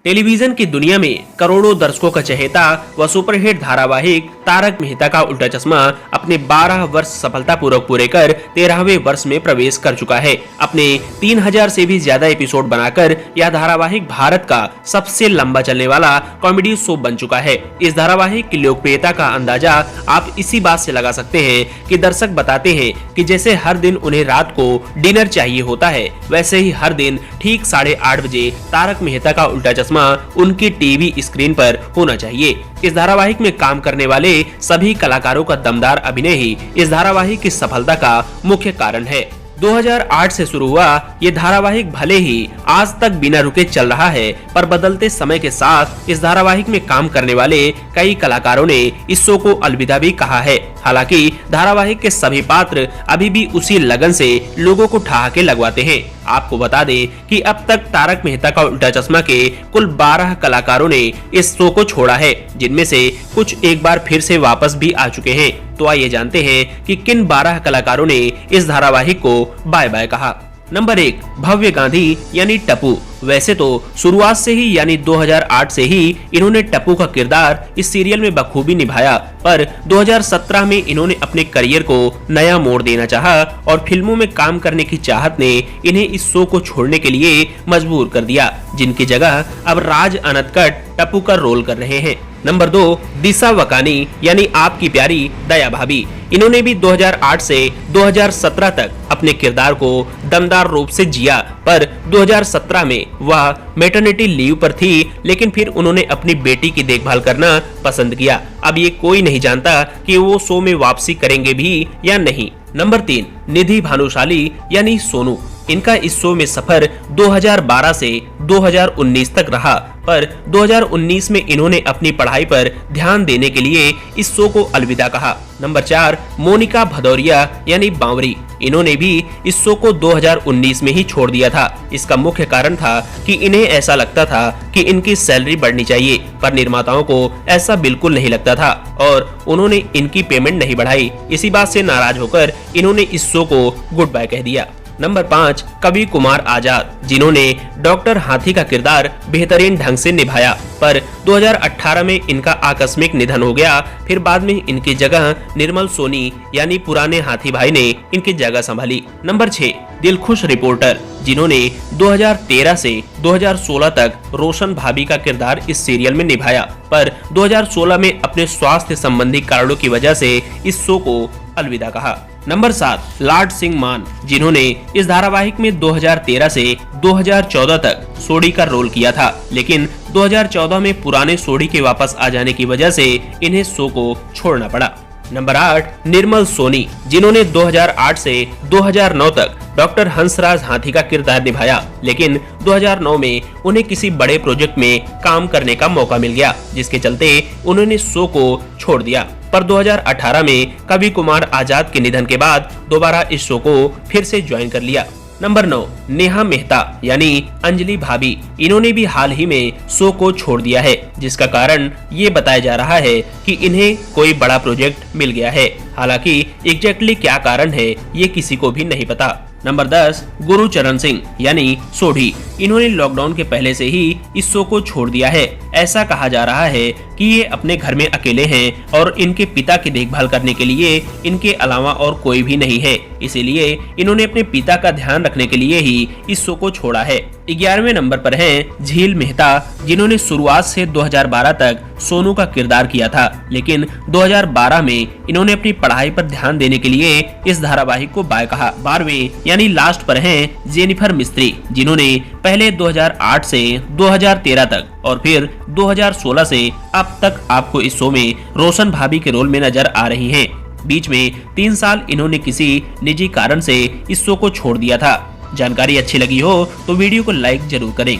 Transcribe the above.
Television की दुनिया में करोड़ों दर्शकों का चहेता व सुपरहिट धारावाहिक तारक मेहता का उल्टा चश्मा अपने 12 वर्ष सफलतापूर्वक पूरे कर 13वें वर्ष में प्रवेश कर चुका है। अपने 3000 से भी ज्यादा एपिसोड बनाकर यह धारावाहिक भारत का सबसे लंबा चलने वाला कॉमेडी शो बन चुका है। इस धारावाहिक की लोकप्रियता का अंदाजा आप इसी बात से लगा सकते हैं कि दर्शक बताते हैं कि जैसे हर दिन उन्हें रात को डिनर चाहिए होता है, वैसे ही हर दिन ठीक 8:30 बजे तारक मेहता का उल्टा चश्मा उनकी टीवी स्क्रीन पर होना चाहिए। इस धारावाहिक में काम करने वाले सभी कलाकारों का दमदार अभिनय ही इस धारावाहिक की सफलता का मुख्य कारण है। 2008 से शुरू हुआ ये धारावाहिक भले ही आज तक बिना रुके चल रहा है, पर बदलते समय के साथ इस धारावाहिक में काम करने वाले कई कलाकारों ने इस शो को अलविदा भी कहा है। हालांकि धारावाहिक के सभी पात्र अभी भी उसी लगन से लोगों को ठहाके लगवाते हैं। आपको बता दें कि अब तक तारक मेहता का उल्टा चश्मा के कुल 12 कलाकारों ने इस शो को छोड़ा है, जिनमें से कुछ एक बार फिर से वापस भी आ चुके हैं। तो आइए जानते हैं कि किन 12 कलाकारों ने इस धारावाहिक को बाय बाय कहा। नंबर 1, भव्य गांधी यानी टप्पू। वैसे तो शुरुआत से ही यानी 2008 से ही इन्होंने टप्पू का किरदार इस सीरियल में बखूबी निभाया, पर 2017 में इन्होंने अपने करियर को नया मोड़ देना चाहा और फिल्मों में काम करने की चाहत ने इन्हें इस शो को छोड़ने के लिए मजबूर कर दिया, जिनकी जगह अब राज अनतकट टप्पू का रोल कर रहे हैं। नंबर 2, दिशा वकानी यानी आपकी प्यारी दया भाभी। इन्होंने भी 2008 से 2017 तक अपने किरदार को दमदार रूप से जिया, पर 2017 में वह मैटरनिटी लीव पर थी, लेकिन फिर उन्होंने अपनी बेटी की देखभाल करना पसंद किया। अब ये कोई नहीं जानता कि वो शो में वापसी करेंगे भी या नहीं। नंबर 3, निधि भानुशाली यानी सोनू। इनका इस शो में सफर 2012 से 2019 तक रहा, पर 2019 में इन्होंने अपनी पढ़ाई पर ध्यान देने के लिए इस शो को अलविदा कहा। नंबर 4, मोनिका भदौरिया यानी बावरी। इन्होंने भी इस शो को 2019 में ही छोड़ दिया था। इसका मुख्य कारण था कि इन्हें ऐसा लगता था कि इनकी सैलरी बढ़नी चाहिए, पर निर्माताओं को ऐसा बिल्कुल नहीं लगता था और उन्होंने इनकी पेमेंट नहीं बढ़ाई। इसी बात से नाराज होकर इन्होंने इस शो को गुड बाय कह दिया। नंबर 5, कवि कुमार आजाद, जिन्होंने डॉक्टर हाथी का किरदार बेहतरीन ढंग से निभाया, पर 2018 में इनका आकस्मिक निधन हो गया। फिर बाद में इनकी जगह निर्मल सोनी यानी पुराने हाथी भाई ने इनकी जगह संभाली। नंबर 6, दिलखुश रिपोर्टर, जिन्होंने 2013 से 2016 तक रोशन भाभी का किरदार इस सीरियल में निभाया, पर 2016 में अपने स्वास्थ्य संबंधी कारणों की वजह से इस शो को अलविदा कहा। नंबर 7, लाड सिंह मान, जिन्होंने इस धारावाहिक में 2013 से 2014 तक सोडी का रोल किया था, लेकिन 2014 में पुराने सोडी के वापस आ जाने की वजह से इन्हें शो को छोड़ना पड़ा। नंबर 8, निर्मल सोनी, जिन्होंने 2008 से 2009 तक डॉक्टर हंसराज हाथी का किरदार निभाया, लेकिन 2009 में उन्हें किसी बड़े प्रोजेक्ट में काम करने का मौका मिल गया, जिसके चलते उन्होंने शो को छोड़ दिया। पर 2018 में कवि कुमार आजाद के निधन के बाद दोबारा इस शो को फिर से ज्वाइन कर लिया। नंबर 9, नेहा मेहता यानी अंजलि भाभी। इन्होंने भी हाल ही में शो को छोड़ दिया है, जिसका कारण ये बताया जा रहा है कि इन्हें कोई बड़ा प्रोजेक्ट मिल गया है। हालांकि एग्जैक्टली क्या कारण है ये किसी को भी नहीं पता। नंबर 10, गुरुचरण सिंह यानी सोढ़ी। इन्होंने लॉकडाउन के पहले से ही इस शो को छोड़ दिया है। ऐसा कहा जा रहा है कि ये अपने घर में अकेले हैं और इनके पिता की देखभाल करने के लिए इनके अलावा और कोई भी नहीं है, इसीलिए इन्होंने अपने पिता का ध्यान रखने के लिए ही इस शो को छोड़ा है। 11वें नंबर पर हैं झील मेहता, जिन्होंने शुरुआत से 2012 तक सोनू का किरदार किया था, लेकिन 2012 में इन्होंने अपनी पढ़ाई पर ध्यान देने के लिए इस धारावाहिक को बाय कहा। 12वें यानी लास्ट पर हैं जेनिफर मिस्त्री, जिन्होंने पहले 2008 से 2013 तक और फिर 2016 से अब तक आपको इस शो में रोशन भाभी के रोल में नजर आ रही हैं। बीच में 3 साल इन्होंने किसी निजी कारण से इस शो को छोड़ दिया था। जानकारी अच्छी लगी हो तो वीडियो को लाइक जरूर करें।